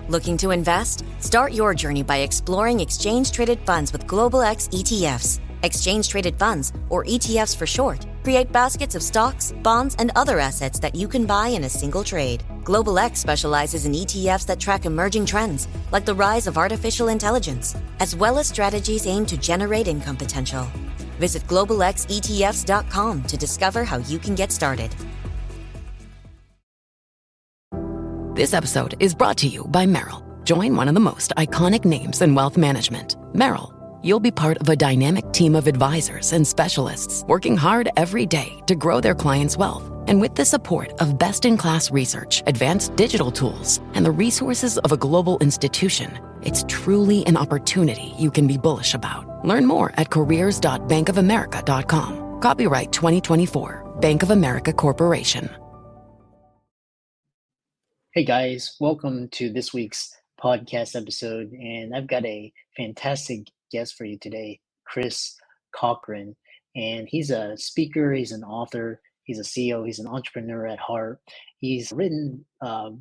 Looking to invest? Start your journey by exploring exchange-traded funds with Global X ETFs. Exchange-traded funds, or ETFs for short, create baskets of stocks, bonds, and other assets that you can buy in a single trade. Global X specializes in ETFs that track emerging trends, like the rise of artificial intelligence, as well as strategies aimed to generate income potential. Visit globalxetfs.com to discover how you can get started. This episode is brought to you by Merrill. Join one of the most iconic names in wealth management, Merrill. You'll be part of a dynamic team of advisors and specialists working hard every day to grow their clients' wealth. And with the support of best-in-class research, advanced digital tools, and the resources of a global institution, it's truly an opportunity you can be bullish about. Learn more at careers.bankofamerica.com. Copyright 2024, Bank of America Corporation. Hey guys, welcome to this week's podcast episode, and I've got a fantastic guest for you today, Chris Cochran, and he's a speaker, he's an author, he's a CEO, he's an entrepreneur at heart. He's written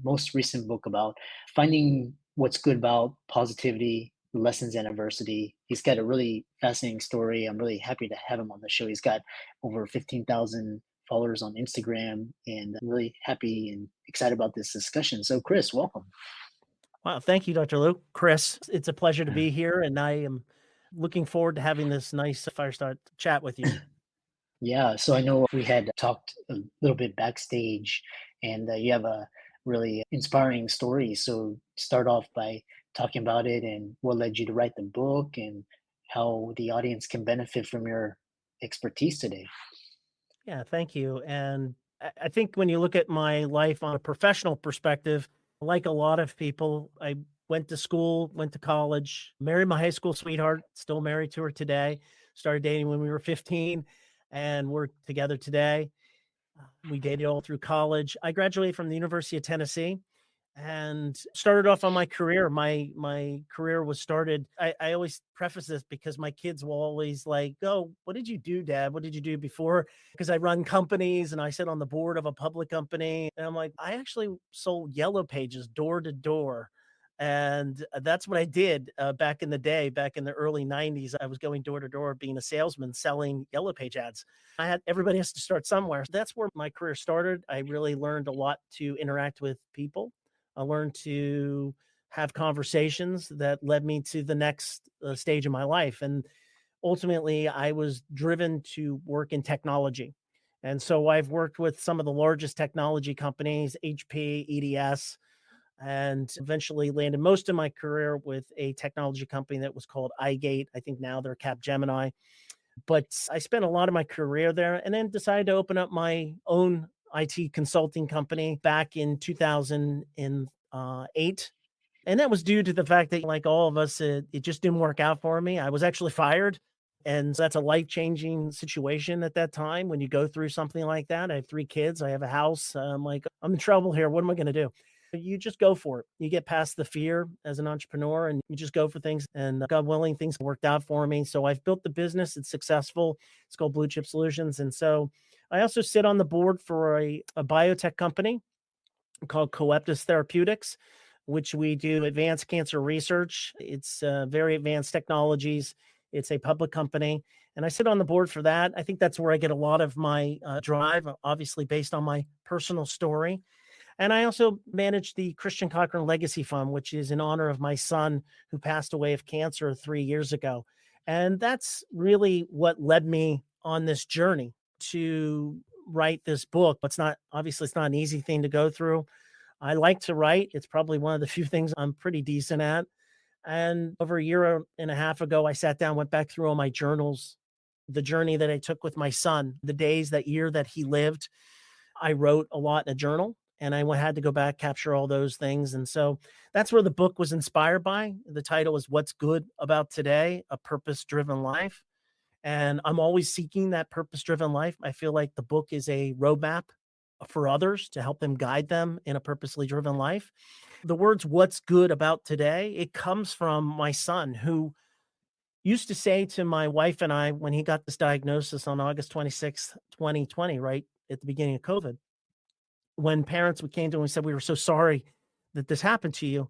most recent book about finding what's good about positivity, lessons in adversity. He's got a really fascinating story. I'm really happy to have him on the show. He's got over 15,000 followers on Instagram, and I'm really happy and excited about this discussion. So Chris, welcome. Wow. Thank you, Dr. Luke. Chris, it's a pleasure to be here, and I am looking forward to having this nice fireside chat with you. Yeah. So I know we had talked a little bit backstage, and you have a really inspiring story. So start off by talking about it and what led you to write the book and how the audience can benefit from your expertise today. Yeah, thank you. And I think when you look at my life on a professional perspective, like a lot of people, I went to school, went to college, married my high school sweetheart, still married to her today, started dating when we were 15, and we're together today. We dated all through college. I graduated from the University of Tennessee and started off on my career. My career was started. I always preface this because my kids will always like, "Oh, what did you do, Dad? What did you do before?" Because I run companies and I sit on the board of a public company. And I'm like, I actually sold yellow pages door to door. And that's what I did back in the day, back in the early 90s. I was going door to door being a salesman selling yellow page ads. Everybody has to start somewhere. That's where my career started. I really learned a lot to interact with people. I learned to have conversations that led me to the next stage of my life. And ultimately, I was driven to work in technology. And so I've worked with some of the largest technology companies, HP, EDS, and eventually landed most of my career with a technology company that was called iGate. I think now they're Capgemini. But I spent a lot of my career there and then decided to open up my own IT consulting company back in 2008. And that was due to the fact that, like all of us, it just didn't work out for me. I was actually fired. And so that's a life-changing situation at that time when you go through something like that. I have 3 kids. I have a house. I'm like, I'm in trouble here. What am I going to do? You just go for it. You get past the fear as an entrepreneur and you just go for things. And God willing, things worked out for me. So I've built the business. It's successful. It's called Blue Chip Solutions. And so I also sit on the board for a biotech company called Coeptis Therapeutics, which we do advanced cancer research. It's very advanced technologies. It's a public company. And I sit on the board for that. I think that's where I get a lot of my drive, obviously based on my personal story. And I also manage the Christian Cochran Legacy Fund, which is in honor of my son who passed away of cancer 3 years ago. And that's really what led me on this journey to write this book. But it's not an easy thing to go through. I like to write. It's probably one of the few things I'm pretty decent at. And over a year and a half ago, I sat down, went back through all my journals, the journey that I took with my son, the days, that year that he lived. I wrote a lot in a journal. And I had to go back, capture all those things. And so that's where the book was inspired by. The title is What's Good About Today, A Purpose-Driven Life. And I'm always seeking that purpose-driven life. I feel like the book is a roadmap for others to help them guide them in a purposely driven life. The words "what's good about today," it comes from my son, who used to say to my wife and I when he got this diagnosis on August 26th, 2020, right at the beginning of COVID, when parents came to him and said, "We were so sorry that this happened to you."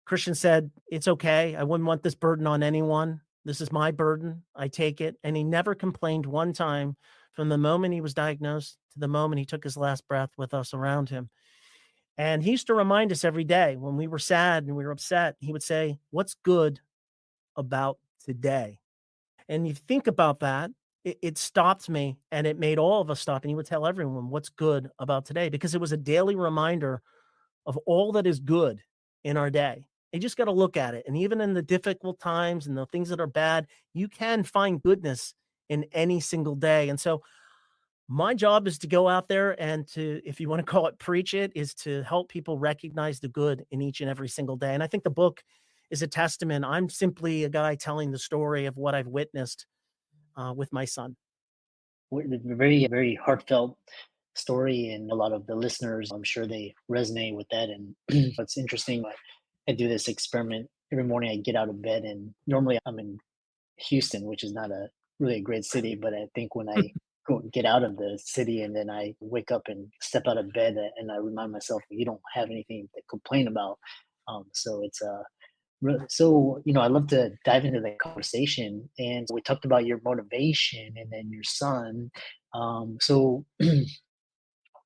Christian said, "It's okay. I wouldn't want this burden on anyone. This is my burden. I take it." And he never complained one time from the moment he was diagnosed to the moment he took his last breath with us around him. And he used to remind us every day when we were sad and we were upset, he would say, "What's good about today?" And you think about that, it stopped me and it made all of us stop. And he would tell everyone what's good about today because it was a daily reminder of all that is good in our day. You just got to look at it. And even in the difficult times and the things that are bad, you can find goodness in any single day. And so my job is to go out there and to, if you want to call it preach it, is to help people recognize the good in each and every single day. And I think the book is a testament. I'm simply a guy telling the story of what I've witnessed with my son. Very, very heartfelt story, and a lot of the listeners, I'm sure they resonate with that. And what's interesting, I do this experiment every morning. I get out of bed, and normally I'm in Houston, which is not a really a great city, but I think when I get out of the city and then I wake up and step out of bed and I remind myself you don't have anything to complain about. So it's so I love to dive into the conversation, and we talked about your motivation and then your son. So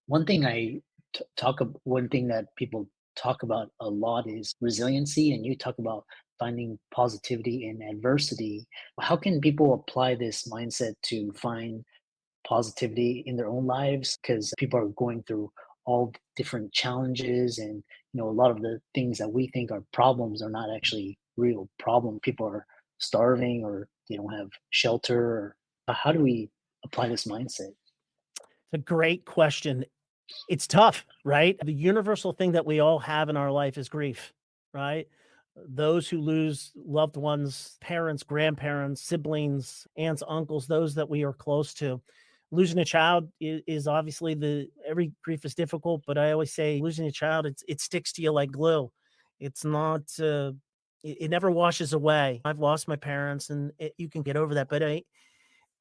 one thing that people talk about a lot is resiliency, and you talk about finding positivity in adversity. How can people apply this mindset to find positivity in their own lives? Because people are going through all different challenges, and a lot of the things that we think are problems are not actually real problem. People are starving, or they don't have shelter. How do we apply this mindset? It's a great question. It's tough, right? The universal thing that we all have in our life is grief, right? Those who lose loved ones, parents, grandparents, siblings, aunts, uncles, those that we are close to. Losing a child is obviously every grief is difficult, but I always say losing a child, it sticks to you like glue. It's not, it never washes away. I've lost my parents and you can get over that, but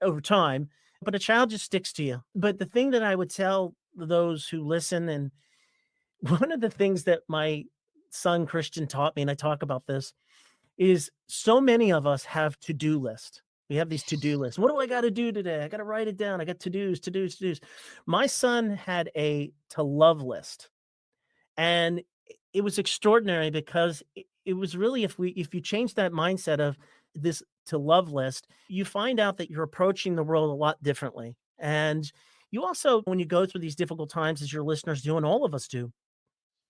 over time, but a child just sticks to you. But the thing that I would tell those who listen, and one of the things that my son Christian taught me, and I talk about this, is so many of us have to-do list. We have these to-do lists. What do I got to do today? I got to write it down. I got to-dos, to-dos, to-dos. My son had a to-love list. And it was extraordinary because it was really, if you change that mindset of this to love list, you find out that you're approaching the world a lot differently. And you also, when you go through these difficult times, as your listeners do, and all of us do,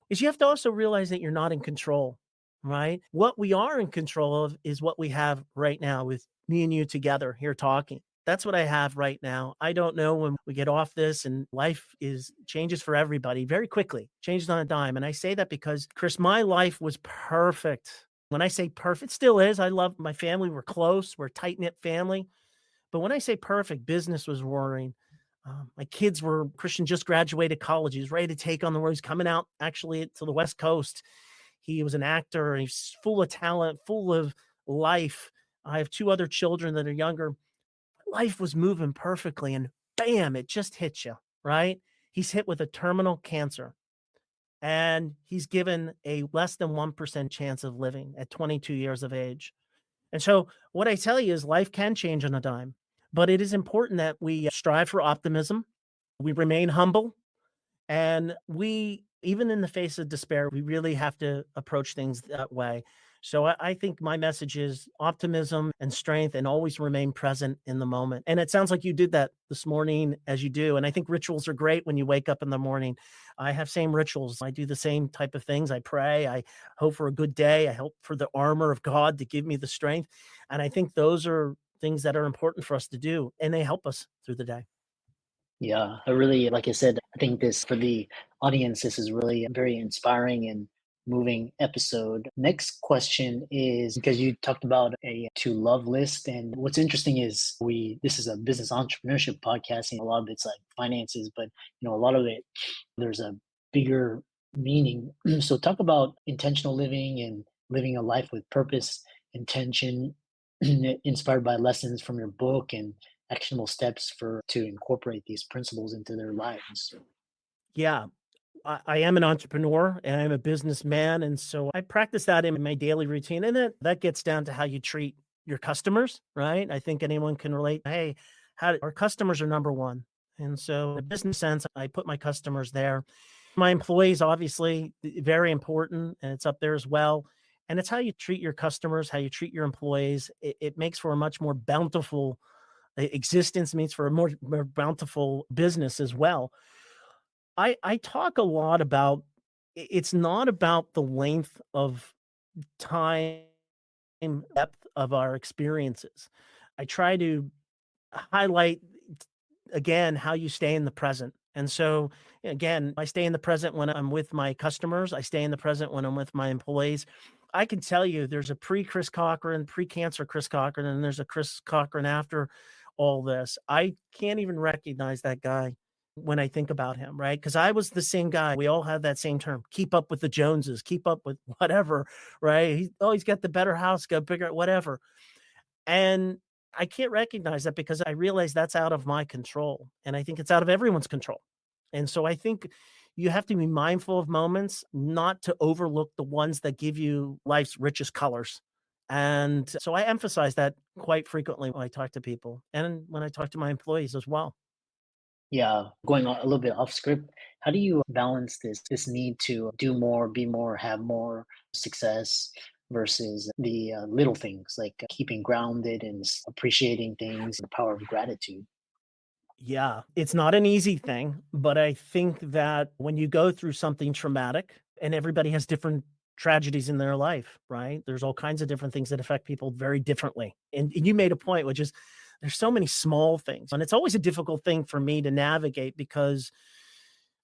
is you have to also realize that you're not in control, right? What we are in control of is what we have right now with me and you together here talking. That's what I have right now. I don't know when we get off this, and life changes for everybody very quickly, changes on a dime. And I say that because, Chris, my life was perfect. When I say perfect, it still is. I love my family. We're close. We're a tight-knit family. But when I say perfect, business was roaring. My kids were, Christian just graduated college. He was ready to take on the world. He's coming out actually to the West Coast. He was an actor, and he's full of talent, full of life. I have two other children that are younger. Life was moving perfectly, and bam, it just hits you, right? He's hit with a terminal cancer, and he's given a less than 1% chance of living at 22 years of age. And so what I tell you is life can change on a dime, but it is important that we strive for optimism. We remain humble, and even in the face of despair, we really have to approach things that way. So I think my message is optimism and strength, and always remain present in the moment. And it sounds like you did that this morning as you do. And I think rituals are great when you wake up in the morning. I have same rituals. I do the same type of things. I pray. I hope for a good day. I hope for the armor of God to give me the strength. And I think those are things that are important for us to do, and they help us through the day. Yeah, I really, like I said, I think this for the audience, this is really a very inspiring and moving episode. Next question is, because you talked about a to love list, and what's interesting is this is a business entrepreneurship podcast, and a lot of it's like finances, but a lot of it there's a bigger meaning. So talk about intentional living and living a life with purpose, intention, inspired by lessons from your book and actionable steps to incorporate these principles into their lives. Yeah. I am an entrepreneur and I'm a businessman. And so I practice that in my daily routine. And that gets down to how you treat your customers, right? I think anyone can relate. Hey, how our customers are number one. And so in a business sense, I put my customers there. My employees, obviously, very important, and it's up there as well. And it's how you treat your customers, how you treat your employees. It makes for a much more bountiful existence, means for a more bountiful business as well. I talk a lot about it's not about the length of time, depth of our experiences. I try to highlight again how you stay in the present. And so again, I stay in the present when I'm with my customers, I stay in the present when I'm with my employees. I can tell you there's a pre-Chris Cochran, pre-cancer Chris Cochran, and there's a Chris Cochran after all this. I can't even recognize that guy when I think about him, right? Because I was the same guy. We all have that same term, keep up with the Joneses, keep up with whatever, right? He's got the better house, got bigger, whatever. And I can't recognize that because I realize that's out of my control. And I think it's out of everyone's control. And so I think you have to be mindful of moments, not to overlook the ones that give you life's richest colors. And so I emphasize that quite frequently when I talk to people and when I talk to my employees as well. Yeah, going a little bit off script, how do you balance this need to do more, be more, have more success versus the little things like keeping grounded and appreciating things, the power of gratitude? Yeah, it's not an easy thing, but I think that when you go through something traumatic, and everybody has different tragedies in their life, right? There's all kinds of different things that affect people very differently. And you made a point, which is there's so many small things. And it's always a difficult thing for me to navigate because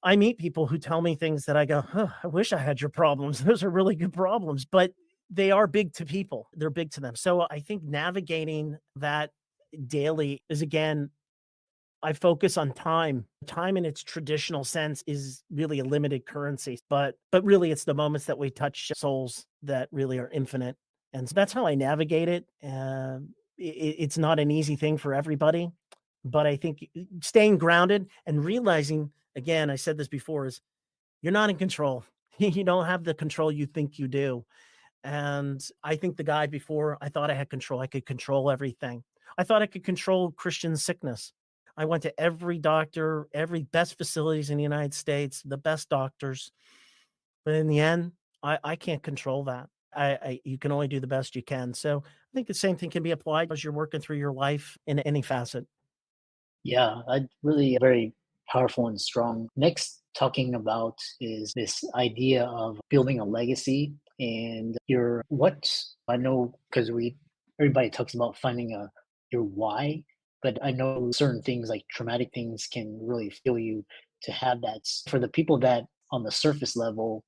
I meet people who tell me things that I go, huh, I wish I had your problems. Those are really good problems, but they are big to people. They're big to them. So I think navigating that daily is again I focus on time. Time in its traditional sense is really a limited currency, but really it's the moments that we touch souls that really are infinite. And so that's how I navigate it. It's not an easy thing for everybody, but I think staying grounded and realizing, again, I said this before, is you're not in control. You don't have the control you think you do. And I think the guy before, I thought I had control. I could control everything. I thought I could control Christian sickness. I went to every doctor, every best facilities in the United States, the best doctors. But in the end, I can't control that. You can only do the best you can. So I think the same thing can be applied as you're working through your life in any facet. Yeah, I really very powerful and strong. Next, talking about is this idea of building a legacy and your what I know because we everybody talks about finding your why, but I know certain things like traumatic things can really feel you to have that. For the people that on the surface level,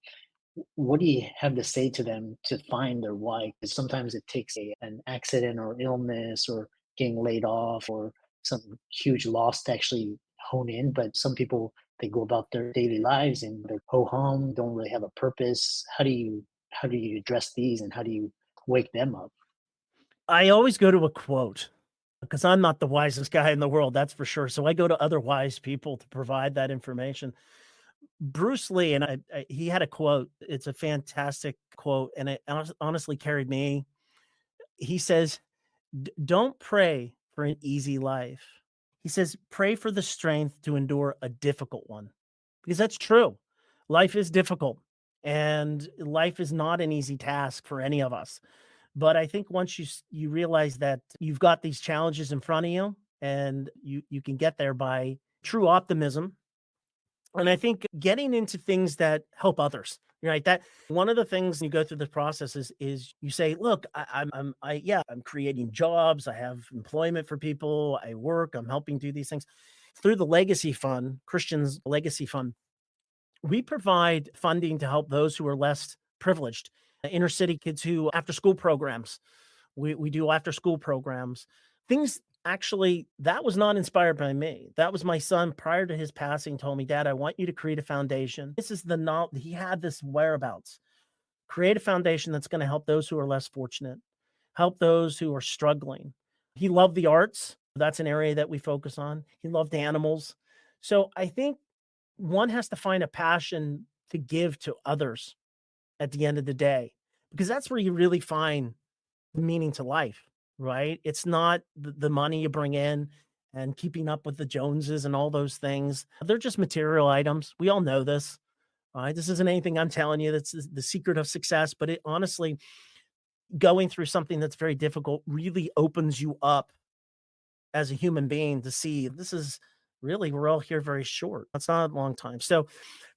what do you have to say to them to find their why? Because sometimes it takes an accident or illness or getting laid off or some huge loss to actually hone in. But some people, they go about their daily lives and they're ho hum, don't really have a purpose. How do you address these and how do you wake them up? I always go to a quote because I'm not the wisest guy in the world, that's for sure. So I go to other wise people to provide that information. Bruce Lee, and he had a quote. It's a fantastic quote, and it honestly carried me. He says, Don't pray for an easy life." He says, "Pray for the strength to endure a difficult one." Because that's true. Life is difficult, and life is not an easy task for any of us. But I think once you realize that you've got these challenges in front of you, and you can get there by true optimism. And I think getting into things that help others, right? That one of the things you go through the process is you say, look, I'm creating jobs, I have employment for people, I work, I'm helping do these things. Through the Legacy Fund, Christian's Legacy Fund, we provide funding to help those who are less privileged, inner city kids who after school programs. We do after school programs. Things actually that was not inspired by me. That was my son prior to his passing told me, "Dad, I want you to create a foundation." This is the not he had this whereabouts. Create a foundation that's going to help those who are less fortunate, help those who are struggling. He loved the arts. That's an area that we focus on. He loved animals. So I think one has to find a passion to give to others at the end of the day, because that's where you really find meaning to life, right? It's not the money you bring in and keeping up with the Joneses and all those things. They're just material items. We all know this. All right. This isn't anything I'm telling you. That's the secret of success. But it honestly, going through something that's very difficult really opens you up as a human being to see this is really, we're all here very short. It's not a long time. So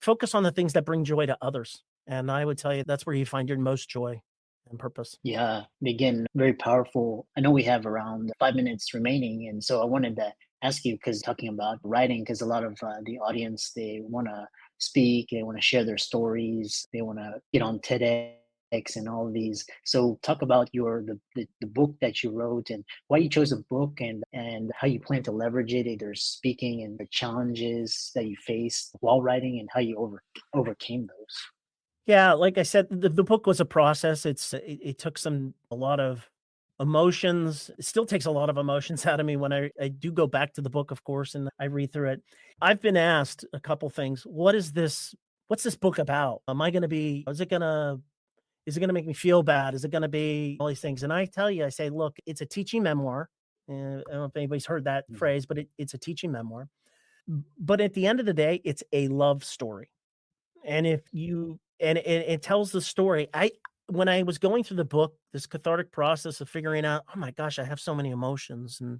focus on the things that bring joy to others. And I would tell you that's where you find your most joy and purpose. Yeah, again, very powerful. I know we have around 5 minutes remaining, and so I wanted to ask you, because talking about writing, because a lot of the audience, they want to speak, they want to share their stories, they want to get on TEDx and all of these. So talk about the book that you wrote and why you chose a book, and how you plan to leverage it, either speaking and the challenges that you faced while writing and how you overcame those. Yeah, like I said, the book was a process. It took a lot of emotions. It still takes a lot of emotions out of me when I do go back to the book, of course, and I read through it. I've been asked a couple things. What's this book about? Am I gonna be, is it gonna make me feel bad? Is it gonna be all these things? And I tell you, I say, look, it's a teaching memoir. I don't know if anybody's heard that phrase, but it's a teaching memoir. But at the end of the day, it's a love story. And if you and it tells the story. When I was going through the book, this cathartic process of figuring out, oh my gosh, I have so many emotions. And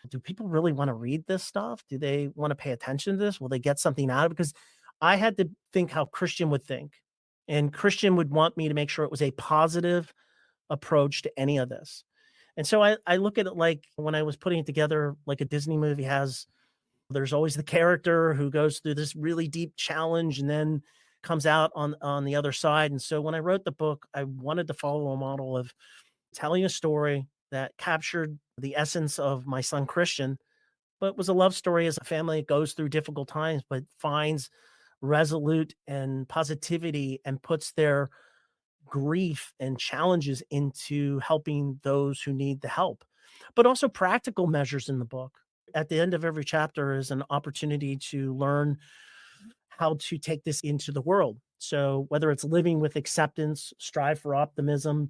do people really want to read this stuff? Do they want to pay attention to this? Will they get something out of it? Because I had to think how Christian would think. And Christian would want me to make sure it was a positive approach to any of this. And so I look at it like when I was putting it together, like a Disney movie has, there's always the character who goes through this really deep challenge and then comes out on the other side. And so when I wrote the book, I wanted to follow a model of telling a story that captured the essence of my son Christian, but was a love story as a family that goes through difficult times, but finds resolute and positivity and puts their grief and challenges into helping those who need the help, but also practical measures in the book. At the end of every chapter is an opportunity to learn how to take this into the world. So whether it's living with acceptance, strive for optimism,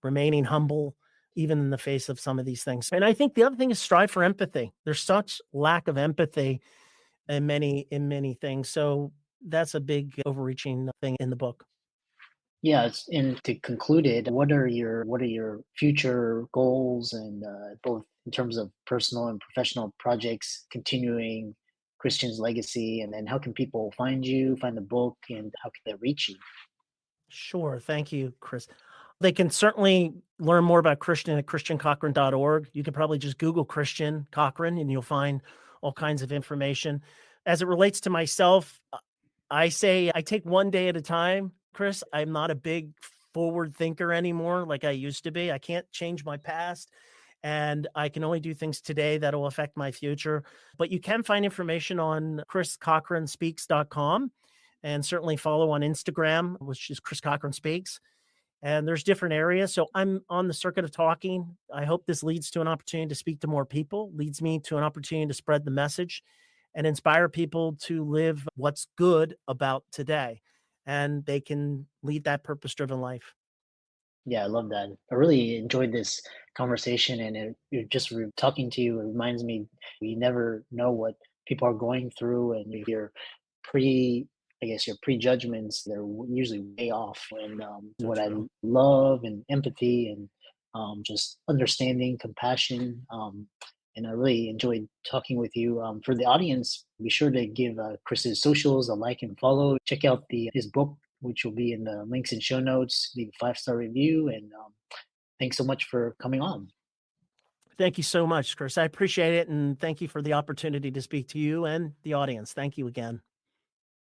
remaining humble, even in the face of some of these things. And I think the other thing is strive for empathy. There's such lack of empathy in many things. So that's a big overreaching thing in the book. Yeah, and to conclude it, what are your future goals, and both in terms of personal and professional projects, continuing Christian's legacy, and then how can people find you, find the book, and how can they reach you? Sure. Thank you, Chris. They can certainly learn more about Christian at christiancochran.org. You could probably just Google Christian Cochran and you'll find all kinds of information. As it relates to myself, I say I take one day at a time, Chris. I'm not a big forward thinker anymore like I used to be. I can't change my past and I can only do things today that will affect my future. But you can find information on chriscochranspeaks.com and certainly follow on Instagram, which is Chris Cochran Speaks. And there's different areas. So I'm on the circuit of talking. I hope this leads to an opportunity to speak to more people, leads me to an opportunity to spread the message and inspire people to live what's good about today. And they can lead that purpose driven life. Yeah, I love that. I really enjoyed this conversation, and talking to you, it reminds me, you never know what people are going through, and if your pre, I guess your prejudgments, they're usually way off. And So what I true. love, and empathy, and just understanding, compassion. And I really enjoyed talking with you. For the audience, be sure to give Chris's socials a like and follow. Check out his book, which will be in the links and show notes. Leave a 5-star review, and thanks so much for coming on. Thank you so much, Chris. I appreciate it. And thank you for the opportunity to speak to you and the audience. Thank you again.